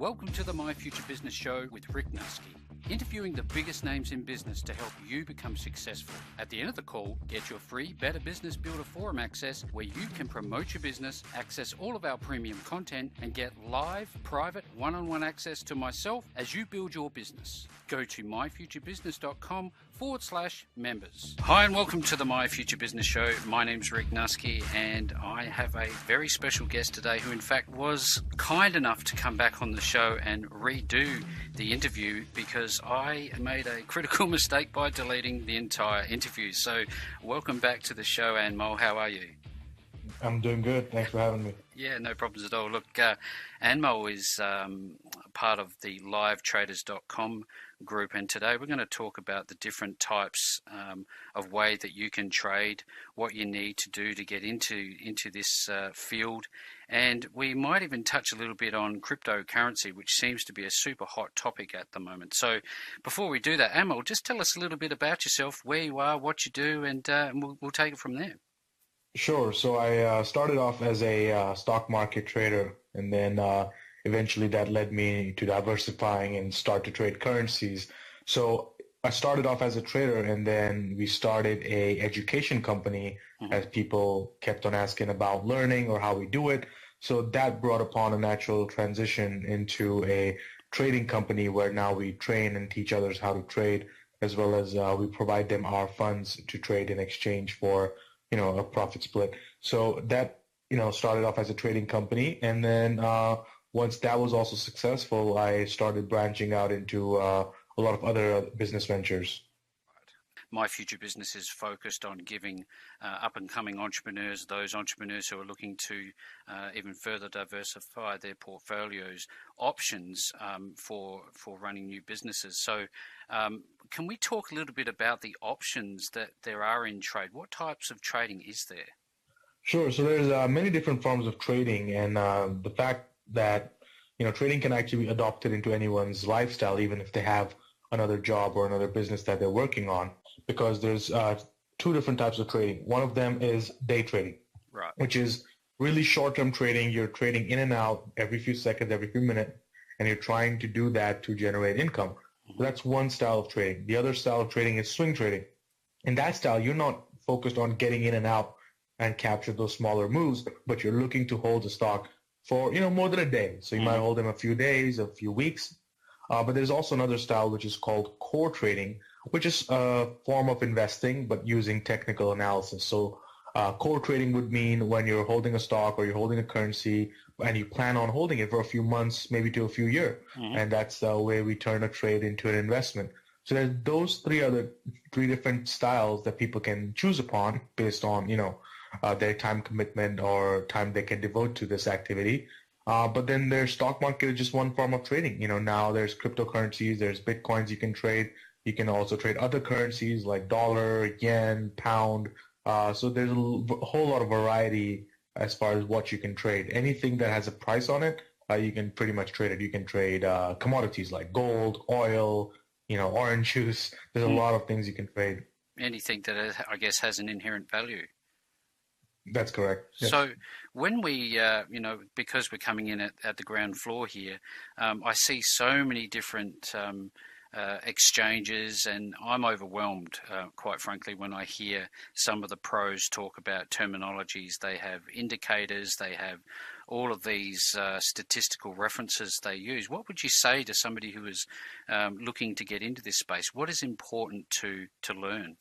Welcome to the My Future Business Show with Rick Nusky, interviewing the biggest names in business to help you become successful. At the end of the call, get your free Better Business Builder Forum access where you can promote your business, access all of our premium content, and get live, private, one-on-one access to myself as you build your business. Go to myfuturebusiness.com/members. Hi and welcome to the My Future Business Show. My name's Rick Nusky and I have a very special guest today who in fact was kind enough to come back on the show and redo the interview because I made a critical mistake by deleting the entire interview. So welcome back to the show, Anmol. How are you? I'm doing good. Thanks for having me. Yeah, no problems at all. Look, Anmol is part of the livetraders.com group, and today we're going to talk about the different types of way that you can trade, what you need to do to get into this field, and we might even touch a little bit on cryptocurrency, which seems to be a super hot topic at the moment. So before we do that, Anmol, just tell us a little bit about yourself, where you are, what you do, and we'll take it from there. Sure. So I started off as a stock market trader, and then eventually that led me to diversifying and start to trade currencies. So I started off as a trader, and then we started a education company as people kept on asking about learning or how we do it. So that brought upon a natural transition into a trading company where now we train and teach others how to trade, as well as we provide them our funds to trade in exchange for a profit split. So that, started off as a trading company. And then once that was also successful, I started branching out into a lot of other business ventures. My Future Business is focused on giving up-and-coming entrepreneurs, those entrepreneurs who are looking to even further diversify their portfolios, options for running new businesses. So can we talk a little bit about the options that there are in trade? What types of trading is there? Sure. So there's many different forms of trading, and the fact that trading can actually be adopted into anyone's lifestyle, even if they have another job or another business that they're working on, because there's two different types of trading. One of them is day trading, right, which is really short-term trading. You're trading in and out every few seconds, every few minutes, and you're trying to do that to generate income. So that's one style of trading. The other style of trading is swing trading. In that style, you're not focused on getting in and out and capture those smaller moves, but you're looking to hold the stock for more than a day. So you might hold them a few days, a few weeks. But there's also another style which is called core trading, which is a form of investing but using technical analysis. So core trading would mean when you're holding a stock or you're holding a currency and you plan on holding it for a few months, maybe to a few years. And that's the way we turn a trade into an investment. So there's those three different styles that people can choose upon based on, their time commitment or time they can devote to this activity. But then their stock market is just one form of trading. Now there's cryptocurrencies, there's Bitcoins you can trade. You can also trade other currencies like dollar, yen, pound. So there's a whole lot of variety as far as what you can trade. Anything that has a price on it, you can pretty much trade it. You can trade commodities like gold, oil, orange juice. There's a lot of things you can trade. Anything that I guess has an inherent value. That's correct. Yes. So when we, because we're coming in at the ground floor here, I see so many different exchanges, and I'm overwhelmed, quite frankly, when I hear some of the pros talk about terminologies. They have indicators, they have all of these statistical references they use. What would you say to somebody who is looking to get into this space? What is important to learn?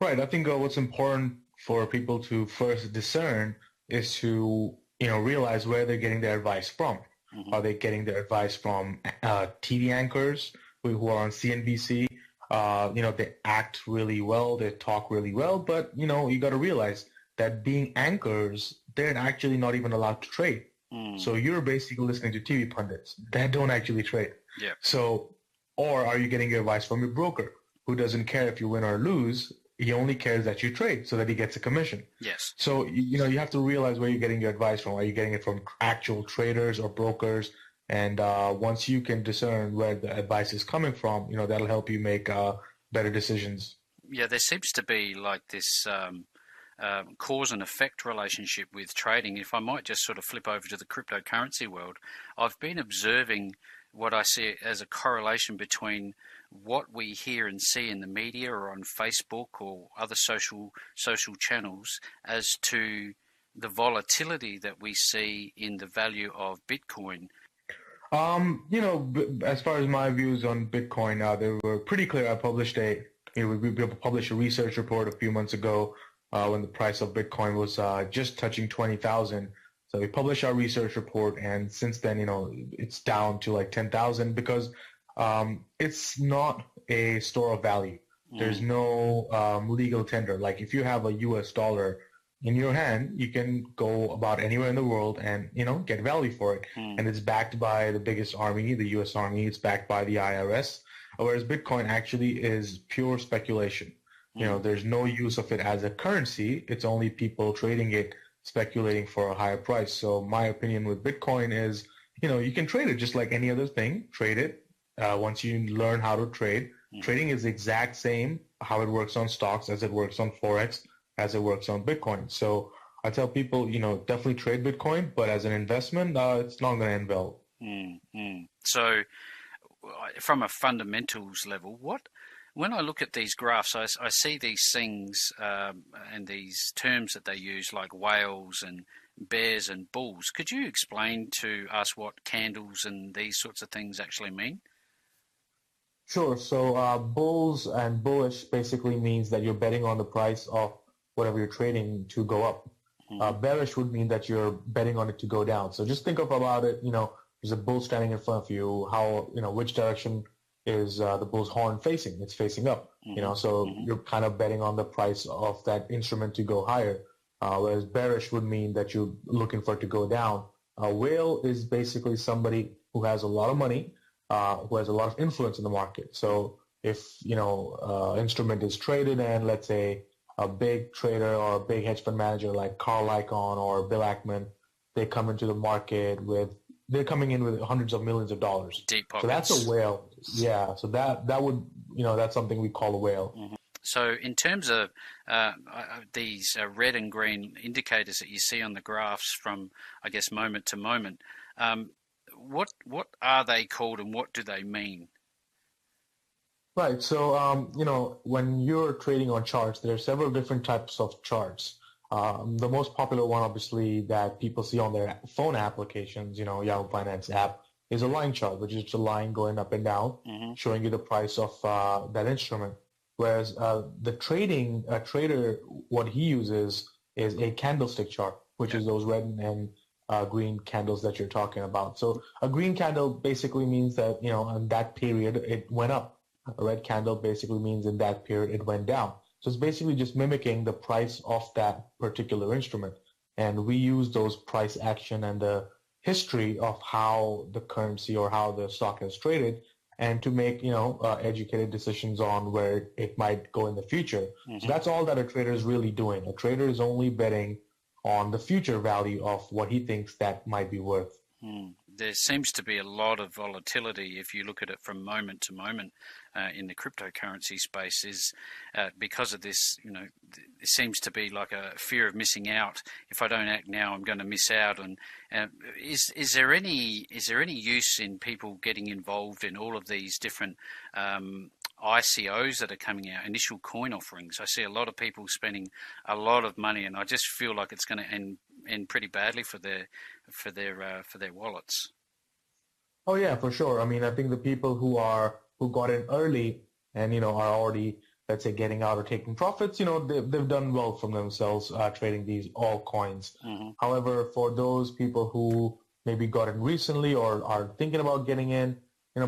Right. I think what's important for people to first discern is to realize where they're getting their advice from. Are they getting their advice from TV anchors who are on CNBC? They act really well, they talk really well, but you got to realize that being anchors, they're actually not even allowed to trade. So you're basically listening to TV pundits that don't actually trade. Yeah. So, or are you getting your advice from your broker who doesn't care if you win or lose? He only cares that you trade so that he gets a commission. Yes. So, you have to realize where you're getting your advice from. Are you getting it from actual traders or brokers? And once you can discern where the advice is coming from, that'll help you make better decisions. Yeah, there seems to be like this cause and effect relationship with trading. If I might just sort of flip over to the cryptocurrency world, I've been observing what I see as a correlation between what we hear and see in the media or on Facebook or other social channels as to the volatility that we see in the value of Bitcoin. As far as my views on Bitcoin, they were pretty clear. I published we published a research report a few months ago when the price of Bitcoin was just touching 20,000. So we published our research report, and since then, it's down to like 10,000 because it's not a store of value. There's no legal tender. Like if you have a US dollar in your hand, you can go about anywhere in the world and, get value for it. And it's backed by the biggest army, the US Army. It's backed by the IRS. Whereas Bitcoin actually is pure speculation. There's no use of it as a currency. It's only people trading it, speculating for a higher price. So my opinion with Bitcoin is, you can trade it just like any other thing. Trade it. Once you learn how to trade, trading is the exact same how it works on stocks as it works on Forex, as it works on Bitcoin. So I tell people, definitely trade Bitcoin, but as an investment, it's not going to end well. So from a fundamentals level, when I look at these graphs, I see these things and these terms that they use like whales and bears and bulls. Could you explain to us what candles and these sorts of things actually mean? Sure. So bulls and bullish basically means that you're betting on the price of whatever you're trading to go up. Bearish would mean that you're betting on it to go down. So just think about it, there's a bull standing in front of you. How, which direction is the bull's horn facing? It's facing up, so you're kind of betting on the price of that instrument to go higher. Whereas bearish would mean that you're looking for it to go down. A whale is basically somebody who has a lot of money, who has a lot of influence in the market. So if, instrument is traded and let's say a big trader or a big hedge fund manager like Carl Icahn or Bill Ackman, they come into the market they're coming in with hundreds of millions of dollars. Deep pockets. So that's a whale. Yeah. So that would, that's something we call a whale. So in terms of these red and green indicators that you see on the graphs from, I guess, moment to moment, what are they called and what do they mean? Right. So, when you're trading on charts, there are several different types of charts. The most popular one, obviously, that people see on their phone applications, Yahoo Finance app, is a line chart, which is just a line going up and down, showing you the price of that instrument. Whereas the trader, what he uses is a candlestick chart, which is those red and green candles that you're talking about. So a green candle basically means that, in that period, it went up. A red candle basically means in that period it went down. So it's basically just mimicking the price of that particular instrument. And we use those price action and the history of how the currency or how the stock has traded and to make, educated decisions on where it might go in the future. So that's all that a trader is really doing. A trader is only betting on the future value of what he thinks that might be worth. There seems to be a lot of volatility if you look at it from moment to moment in the cryptocurrency space because of this, there seems to be like a fear of missing out. If I don't act now, I'm going to miss out. And is there any use in people getting involved in all of these different ICOs that are coming out, initial coin offerings? I see a lot of people spending a lot of money, and I just feel like it's going to end pretty badly for their wallets. Oh yeah, for sure. I mean, I think the people who got in early and are already, let's say, getting out or taking profits, they've done well for themselves trading these altcoins. However, for those people who maybe got in recently or are thinking about getting in,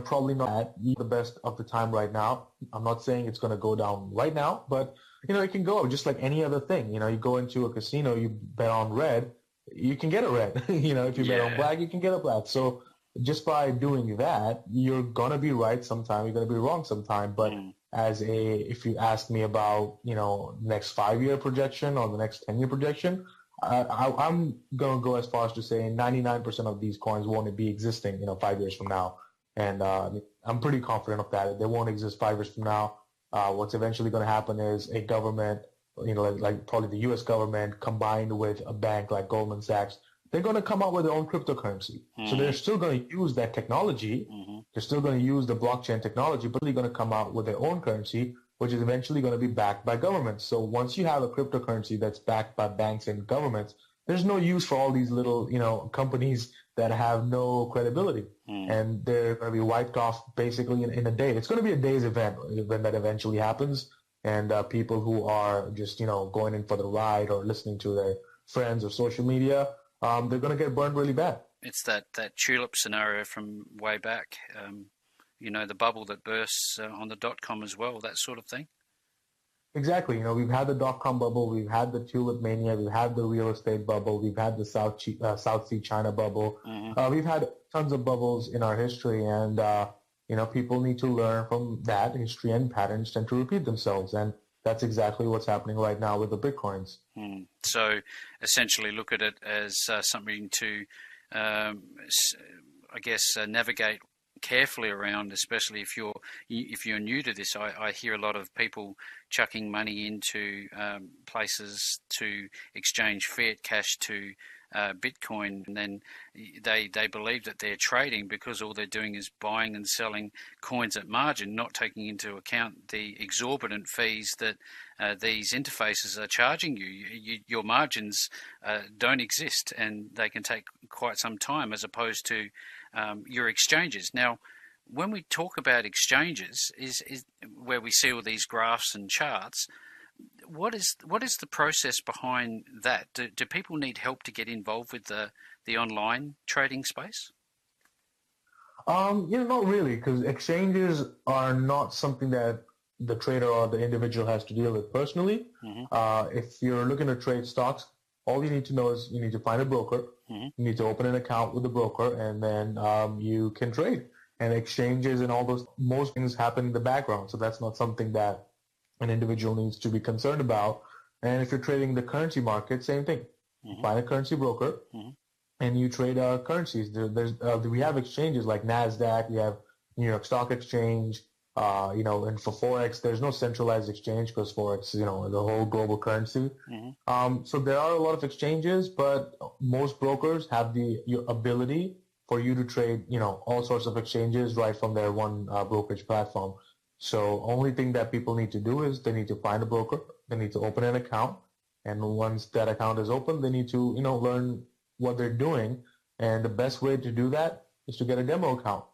probably not at the best of the time right now. I'm not saying it's going to go down right now, but it can go just like any other thing. You go into a casino, you bet on red, you can get a red. If you bet on black, you can get a black. So just by doing that, you're going to be right sometime, you're going to be wrong sometime. But if you ask me about, next 5-year projection or the next 10-year projection, I'm going to go as far as to say 99% of these coins won't be existing, 5 years from now. And I'm pretty confident of that. They won't exist 5 years from now. What's eventually going to happen is a government like probably the U.S. government combined with a bank like Goldman Sachs, they're going to come out with their own cryptocurrency. So they're still going to use that technology. They're still going to use the blockchain technology, but they're going to come out with their own currency, which is eventually going to be backed by governments. So once you have a cryptocurrency that's backed by banks and governments, there's no use for all these little, companies that have no credibility. And they're going to be wiped off basically in a day. It's going to be a day's event when that eventually happens. And people who are just, going in for the ride or listening to their friends or social media, they're going to get burned really bad. It's that tulip scenario from way back, the bubble that bursts on the .com as well, that sort of thing. Exactly. We've had the .com bubble, we've had the tulip mania, we've had the real estate bubble, we've had the South Sea China bubble. We've had tons of bubbles in our history, and people need to learn from that. History and patterns tend to repeat themselves, and that's exactly what's happening right now with the Bitcoins. So essentially look at it as something to, navigate carefully around, especially if you're new to this. I hear a lot of people chucking money into places to exchange fiat cash to Bitcoin, and then they believe that they're trading because all they're doing is buying and selling coins at margin, not taking into account the exorbitant fees that these interfaces are charging you. Your margins don't exist, and they can take quite some time, as opposed to your exchanges. Now, when we talk about exchanges, is where we see all these graphs and charts. What is the process behind that? Do people need help to get involved with the online trading space? Not really, because exchanges are not something that the trader or the individual has to deal with personally. If you're looking to trade stocks, all you need to know is you need to find a broker. You need to open an account with the broker, and then you can trade. And exchanges and most things happen in the background, so that's not something that an individual needs to be concerned about. And if you're trading the currency market, same thing. Find a currency broker, and you trade currencies. We have exchanges like NASDAQ, we have New York Stock Exchange, and for Forex, there's no centralized exchange because Forex, the whole global currency. So there are a lot of exchanges, but most brokers have the ability for you to trade, all sorts of exchanges right from their one brokerage platform. So only thing that people need to do is they need to find a broker, they need to open an account, and once that account is open, they need to, learn what they're doing. And the best way to do that is to get a demo account.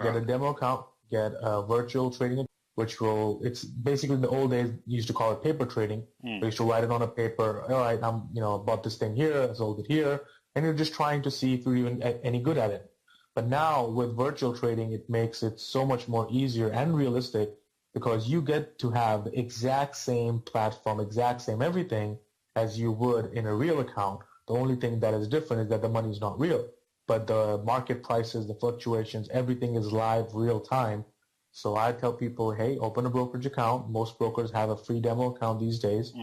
Get a demo account, get a virtual trading, it's basically in the old days, you used to call it paper trading. You used to write it on a paper. All right, bought this thing here, I sold it here. And you're just trying to see if you're even any good at it. But now with virtual trading, it makes it so much more easier and realistic because you get to have the exact same platform, exact same everything as you would in a real account. The only thing that is different is that the money is not real. But the market prices, the fluctuations, everything is live real time. So I tell people, hey, open a brokerage account. Most brokers have a free demo account these days.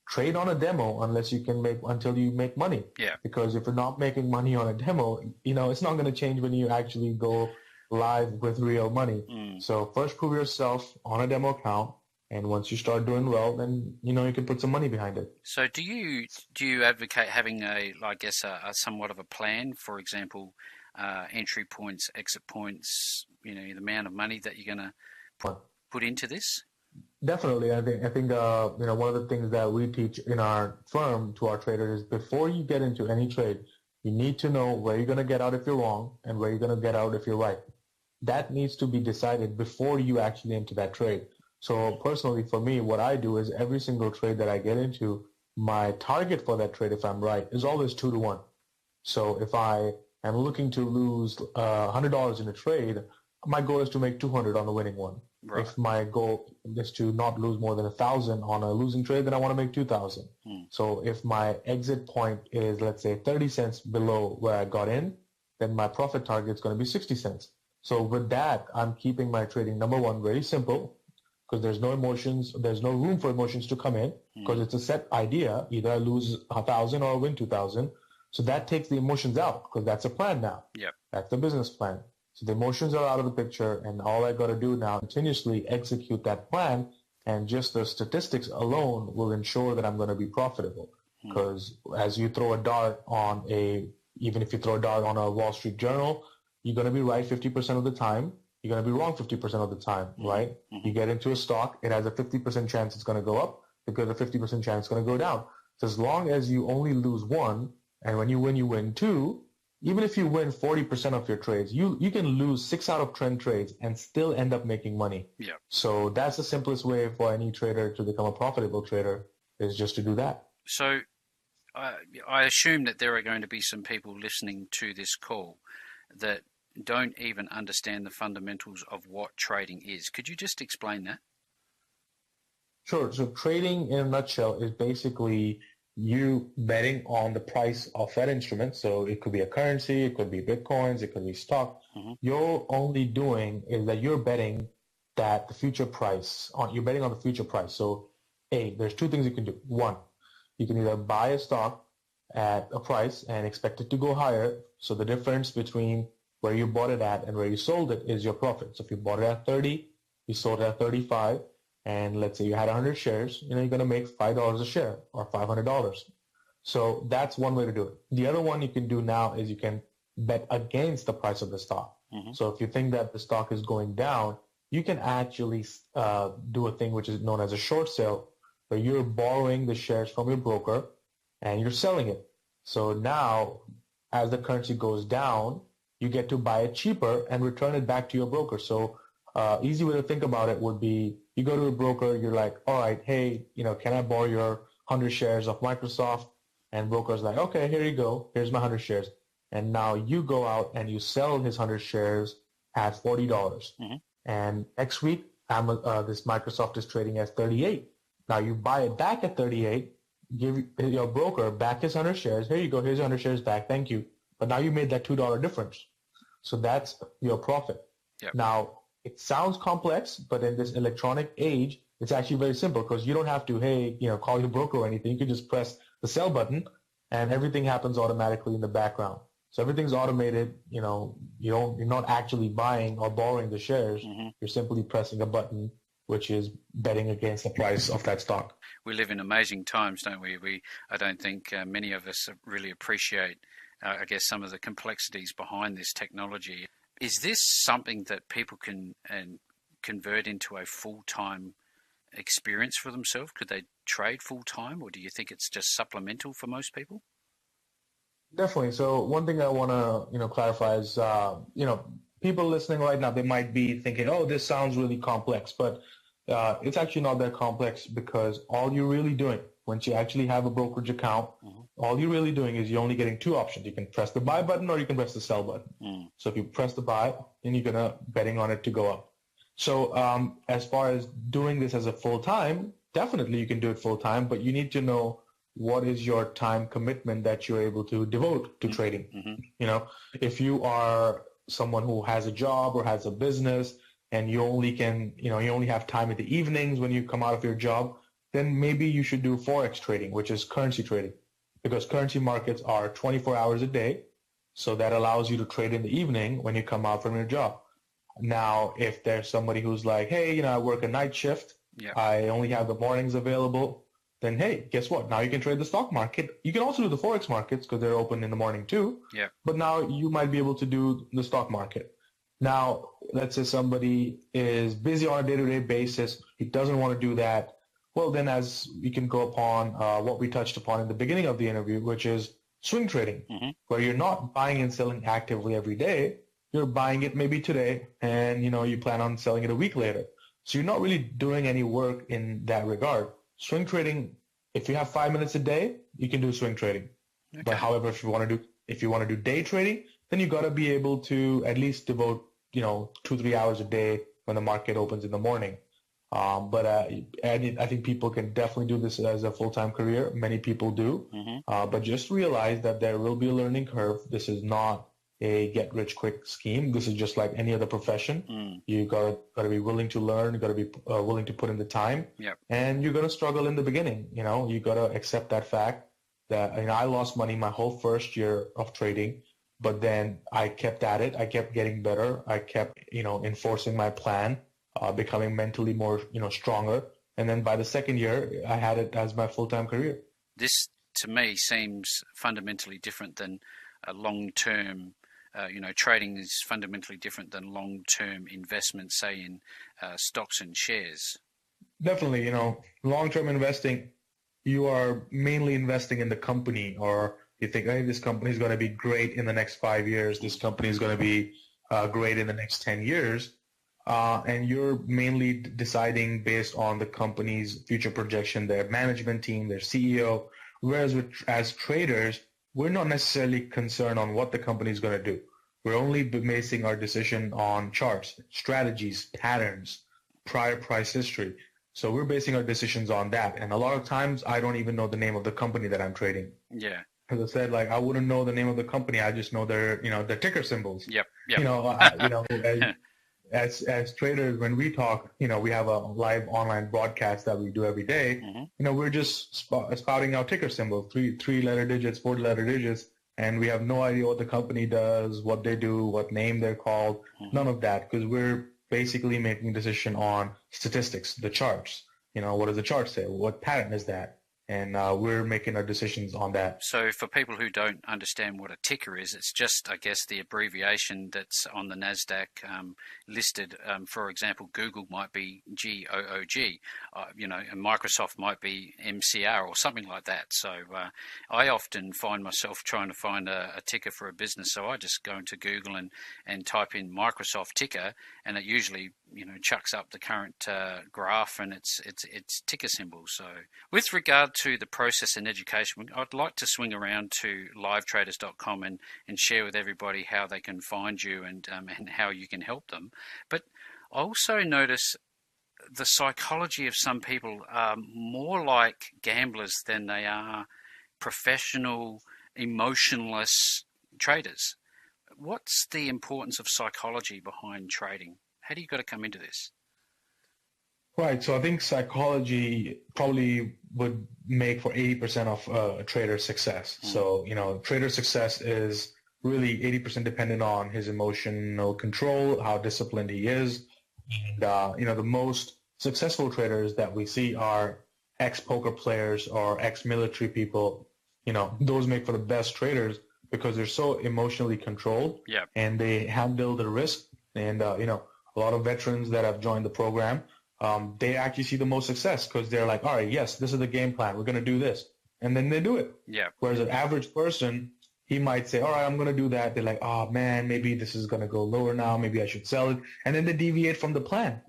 Trade on a demo until you make money. Yeah. Because if you're not making money on a demo, it's not going to change when you actually go live with real money. So first prove yourself on a demo account, and once you start doing well, then you can put some money behind it. So do you advocate having a somewhat of a plan? For example, entry points, exit points. The amount of money that you're going to put into this. Definitely, I think one of the things that we teach in our firm to our traders is before you get into any trade, you need to know where you're going to get out if you're wrong and where you're going to get out if you're right. That needs to be decided before you actually enter that trade. So personally, for me, what I do is every single trade that I get into, my target for that trade, if I'm right, is always 2-to-1. So if I am looking to lose $100 in a trade, my goal is to make 200 on the winning one. Right. If my goal is to not lose more than 1,000 on a losing trade, then I want to make 2,000. So if my exit point is, let's say, 30 cents below where I got in, then my profit target is going to be 60 cents. So with that, I'm keeping my trading, number one, very simple, because there's no room for emotions to come in, because it's a set idea. Either I lose 1,000 or I win 2,000. So that takes the emotions out, because that's a plan now. Yep. That's the business plan. So the emotions are out of the picture, and all I got to do now is continuously execute that plan And just the statistics alone will ensure that I'm going to be profitable. Because as you throw a dart on even if you throw a dart on a Wall Street Journal, you're going to be right 50% of the time. You're going to be wrong 50% of the time, right? You get into a stock, it has a 50% chance it's going to go up, because a 50% chance it's going to go down. So as long as you only lose one, and when you win two, even if you win 40% of your trades, you can lose 6 out of 10 trades and still end up making money. Yeah. So that's the simplest way for any trader to become a profitable trader, is just to do that. So I assume that there are going to be some people listening to this call that don't even understand the fundamentals of what trading is. Could you just explain that? Sure. So trading in a nutshell is basically you betting on the price of that instrument. So it could be a currency, it could be Bitcoins, it could be stock. You're only doing is that you're betting that the future price you're betting on the future price. So there's two things you can do. One, you can either buy a stock at a price and expect it to go higher. So the difference between where you bought it at and where you sold it is your profit. So if you bought it at 30, you sold it at 35, and let's say you had 100 shares, you're going to make $5 a share or $500. So that's one way to do it. The other one you can do now is you can bet against the price of the stock. So if you think that the stock is going down, you can actually do a thing which is known as a short sale, where you're borrowing the shares from your broker and you're selling it. So now, as the currency goes down, you get to buy it cheaper and return it back to your broker. So easy way to think about it would be, you go to a broker, you're like, all right, hey, can I borrow your 100 shares of Microsoft? And broker's like, okay, here you go. Here's my 100 shares. And now you go out and you sell his 100 shares at $40. And next week, this Microsoft is trading at 38. Now you buy it back at 38, give your broker back his 100 shares. Here you go. Here's your 100 shares back. Thank you. But now you made that $2 difference. So that's your profit. Yep. Now, it sounds complex, but in this electronic age, it's actually very simple, because you don't have to, call your broker or anything. You can just press the sell button and everything happens automatically in the background. So everything's automated. You're not actually buying or borrowing the shares. You're simply pressing a button, which is betting against the price of that stock. We live in amazing times, don't we? I don't think many of us really appreciate, I guess, some of the complexities behind this technology. Is this something that people can convert into a full-time experience for themselves? Could they trade full-time, or do you think it's just supplemental for most people? Definitely. So one thing I want to clarify is people listening right now, they might be thinking, oh, this sounds really complex, but it's actually not that complex, because all you're really doing, once you actually have a brokerage account, all you're really doing is you're only getting two options. You can press the buy button or you can press the sell button. So if you press the buy, then you're going to betting on it to go up. So as far as doing this as a full-time, definitely you can do it full-time, but you need to know what is your time commitment that you're able to devote to trading. If you are someone who has a job or has a business and you only have time in the evenings when you come out of your job, then maybe you should do Forex trading, which is currency trading, because currency markets are 24 hours a day. So that allows you to trade in the evening when you come out from your job. Now, if there's somebody who's like, hey, I work a night shift, I only have the mornings available, then hey, guess what? Now you can trade the stock market. You can also do the Forex markets because they're open in the morning too. Yeah. But now you might be able to do the stock market. Now, let's say somebody is busy on a day-to-day basis. He doesn't want to do that. Well, then as we can go upon what we touched upon in the beginning of the interview, which is swing trading, where you're not buying and selling actively every day. You're buying it maybe today and, you plan on selling it a week later. So you're not really doing any work in that regard. Swing trading, if you have 5 minutes a day, you can do swing trading. Okay. But however, if you want to do day trading, then you got to be able to at least devote, 2-3 hours a day when the market opens in the morning. But I think people can definitely do this as a full-time career. Many people do. But just realize that there will be a learning curve. This is not a get-rich-quick scheme. This is just like any other profession. You got to be willing to learn. You got to be willing to put in the time. And you're going to struggle in the beginning. You got to accept that fact that I lost money my whole first year of trading, but then I kept at it. I kept getting better. I kept enforcing my plan, becoming mentally more stronger. And then by the second year, I had it as my full-time career. This, to me, seems fundamentally different than a long-term, trading is fundamentally different than long-term investment, say in stocks and shares. Definitely, long-term investing, you are mainly investing in the company, or you think, hey, this company is going to be great in the next 5 years. This company is going to be great in the next 10 years. And you're mainly deciding based on the company's future projection, their management team, their CEO. Whereas as traders, we're not necessarily concerned on what the company is going to do. We're only basing our decision on charts, strategies, patterns, prior price history. So we're basing our decisions on that. And a lot of times I don't even know the name of the company that I'm trading. Yeah. As I said, like I wouldn't know the name of the company. I just know their ticker symbols. Yep. As traders, when we talk, we have a live online broadcast that we do every day. Mm-hmm. We're just spouting out ticker symbols, three-letter digits, four-letter digits, and we have no idea what the company does, what they do, what name they're called, none of that, because we're basically making a decision on statistics, the charts. What does the chart say? What pattern is that? And we're making our decisions on that. So for people who don't understand what a ticker is, it's just, I guess, the abbreviation that's on the NASDAQ listed. For example, Google might be GOOG, and Microsoft might be MCR or something like that. So I often find myself trying to find a ticker for a business. So I just go into Google and type in Microsoft ticker, and it usually chucks up the current graph and its ticker symbol. So with regard to the process and education, I'd like to swing around to livetraders.com and share with everybody how they can find you and how you can help them. But I also notice the psychology of some people are more like gamblers than they are professional, emotionless traders. What's the importance of psychology behind trading? How do you got to come into this? Right. So I think psychology probably would make for 80% of a trader's success. So, trader success is really 80% dependent on his emotional control, how disciplined he is. And, the most successful traders that we see are ex-poker players or ex-military people. Those make for the best traders because they're so emotionally controlled. Yeah. And they handle the risk. And, a lot of veterans that have joined the program, they actually see the most success because they're like, all right, yes, this is the game plan. We're going to do this. And then they do it. Yeah. Whereas an average person, he might say, all right, I'm going to do that. They're like, oh, man, maybe this is going to go lower now. Maybe I should sell it. And then they deviate from the plan.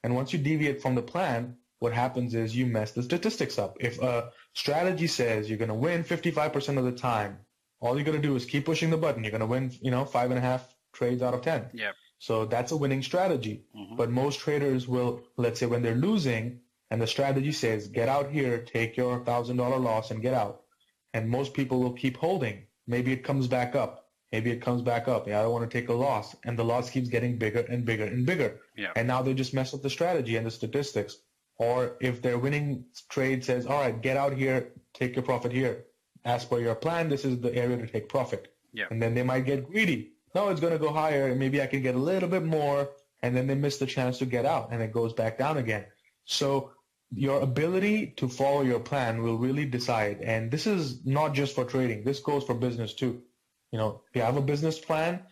And once you deviate from the plan, what happens is you mess the statistics up. If a strategy says you're going to win 55% of the time, all you're going to do is keep pushing the button. You're going to win, 5.5 trades out of 10. Yeah. So that's a winning strategy. But most traders will, let's say when they're losing and the strategy says, get out here, take your $1,000 loss and get out. And most people will keep holding. Maybe it comes back up. Maybe it comes back up. Yeah, I don't want to take a loss. And the loss keeps getting bigger and bigger and bigger. Yeah. And now they just mess up the strategy and the statistics. Or if their winning trade says, all right, get out here, take your profit here. As per your plan, this is the area to take profit. Yeah. And then they might get greedy. No, it's going to go higher, and maybe I can get a little bit more, and then they miss the chance to get out, and it goes back down again. So your ability to follow your plan will really decide, and this is not just for trading. This goes for business too. If you have a business plan,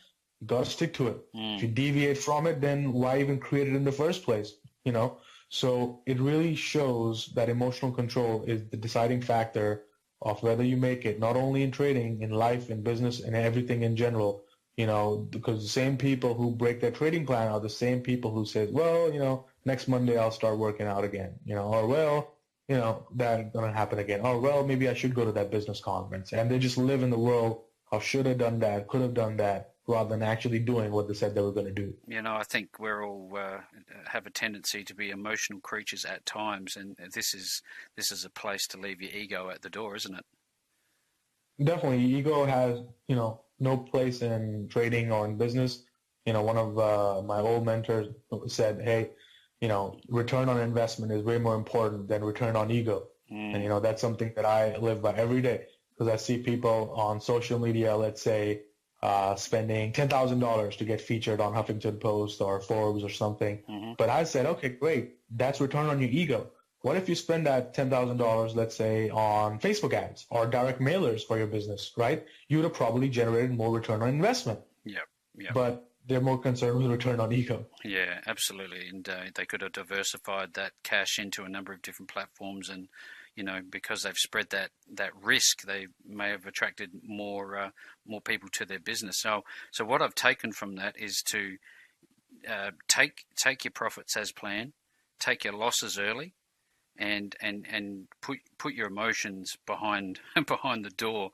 you got to stick to it. If you deviate from it, then why even create it in the first place? So it really shows that emotional control is the deciding factor of whether you make it, not only in trading, in life, in business, and everything in general. Because the same people who break their trading plan are the same people who say, well, next Monday I'll start working out again, or well, that's going to happen again. Or well, maybe I should go to that business conference. And they just live in the world of should have done that, could have done that, rather than actually doing what they said they were going to do. I think we're all have a tendency to be emotional creatures at times, and this is a place to leave your ego at the door, isn't it? Definitely, ego has, no place in trading or in business. One of my old mentors said, hey, return on investment is way more important than return on ego. And, that's something that I live by every day because I see people on social media, let's say, spending $10,000 to get featured on Huffington Post or Forbes or something. But I said, okay, great. That's return on your ego. What if you spend that $10,000, let's say, on Facebook ads or direct mailers for your business, right? You would have probably generated more return on investment. Yep. Yep. But they're more concerned with return on ego. Yeah, absolutely. And they could have diversified that cash into a number of different platforms, and because they've spread that risk, they may have attracted more people to their business. So what I've taken from that is to take your profits as planned, take your losses early, and put your emotions behind the door.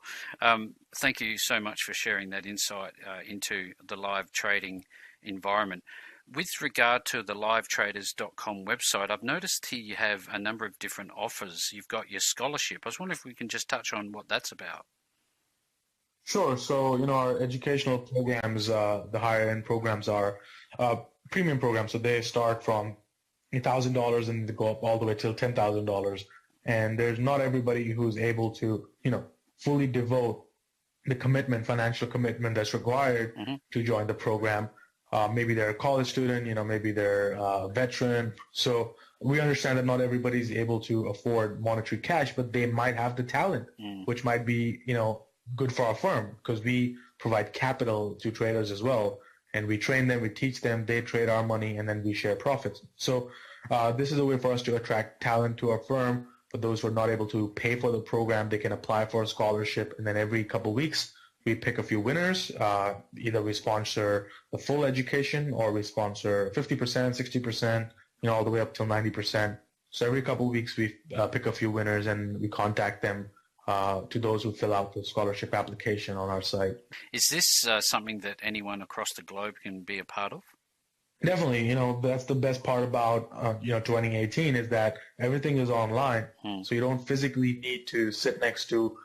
Thank you so much for sharing that insight into the live trading environment. With regard to the livetraders.com website, I've noticed here you have a number of different offers. You've got your scholarship. I was wondering if we can just touch on what that's about. Sure. So, our educational programs, the higher end programs are premium programs. So they start from $1,000 and they go up all the way till $10,000. And there's not everybody who's able to, fully devote the financial commitment that's required to join the program. Maybe they're a college student, maybe they're a veteran. So we understand that not everybody's able to afford monetary cash, but they might have the talent, which might be, good for our firm, because we provide capital to traders as well. And we train them, we teach them, they trade our money, and then we share profits. So this is a way for us to attract talent to our firm. For those who are not able to pay for the program, they can apply for a scholarship, and then every couple of weeks, we pick a few winners. Either we sponsor the full education, or we sponsor 50%, 60%, all the way up till 90%. So every couple of weeks, we pick a few winners and we contact them to those who fill out the scholarship application on our site. Is this something that anyone across the globe can be a part of? Definitely. That's the best part about, joining 18 is that everything is online. So you don't physically need to sit next to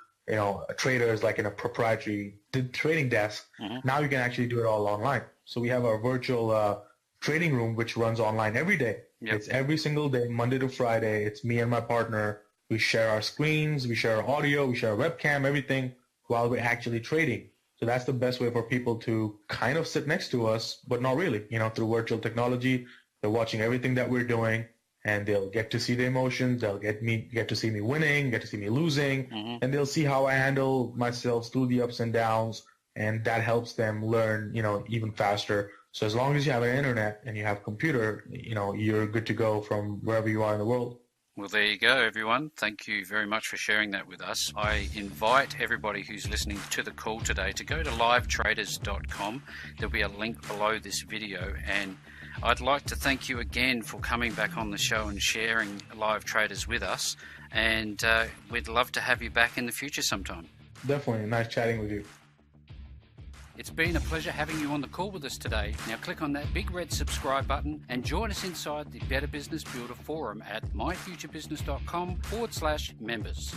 traders like in a proprietary trading desk. Now you can actually do it all online. So we have our virtual trading room, which runs online every day. Yep. It's every single day, Monday to Friday. It's me and my partner. We share our screens, we share our audio, we share our webcam, everything while we're actually trading. So that's the best way for people to kind of sit next to us, but not really. Through virtual technology, they're watching everything that we're doing. And they'll get to see the emotions. They'll get to see me winning, get to see me losing, and they'll see how I handle myself through the ups and downs, and that helps them learn, even faster. So as long as you have an internet and you have a computer, you're good to go from wherever you are in the world. Well, there you go, everyone. Thank you very much for sharing that with us. I invite everybody who's listening to the call today to go to livetraders.com. There'll be a link below this video, and I'd like to thank you again for coming back on the show and sharing Live Traders with us, and we'd love to have you back in the future sometime. Definitely. Nice chatting with you. It's been a pleasure having you on the call with us today. Now click on that big red subscribe button and join us inside the Better Business Builder forum at myfuturebusiness.com/members.